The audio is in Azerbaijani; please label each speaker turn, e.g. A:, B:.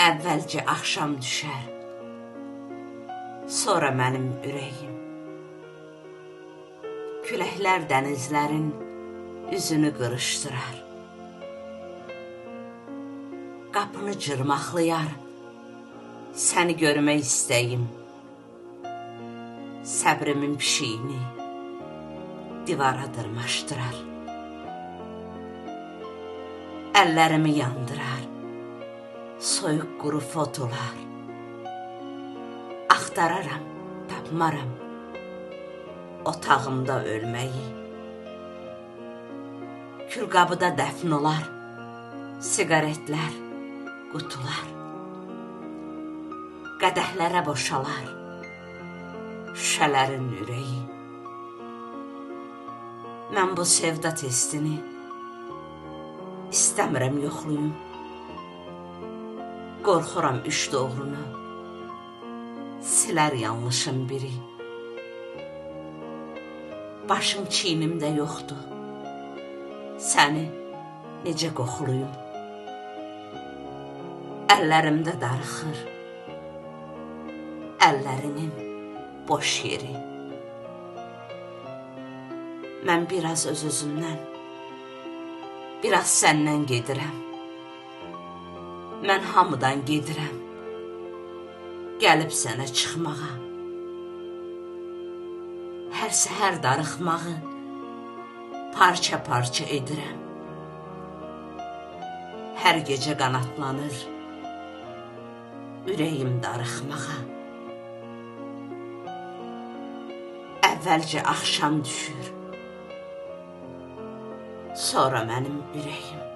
A: Əvvəlcə axşam düşər, sonra mənim ürəyim. Küləklər dənizlərin üzünü qırışdırar. Qapını cırmaqlayar, səni görmək istəyim. Səbrimin pişiyini divara dırmaşdırar. Əllərimi yandırar, soyuq quru fotolar. Axtararam, tapmaram otağımda ölməyi. Külqabıda dəfn olar, siqaretlər, qutular. Qədəhlərə boşalar şüşələrin ürəyi. Mən bu sevda testini istəmirəm yoxluyum. Qorxuram üç doğrunu silər yanlışın biri. Başım çiynimdə yoxdur, səni necə qoxluyum. Əllərimdə darıxır əllərinin boş yeri. Mən biraz öz-özümdən, biraz səndən gedirəm. Mən hamıdan gedirəm, gəlib sənə çıxmağa. Hər səhər darıxmağı parça-parça edirəm. Hər gecə qanatlanır ürəyim darıxmağa. Əvvəlcə axşam düşür, sonra mənim ürəyim.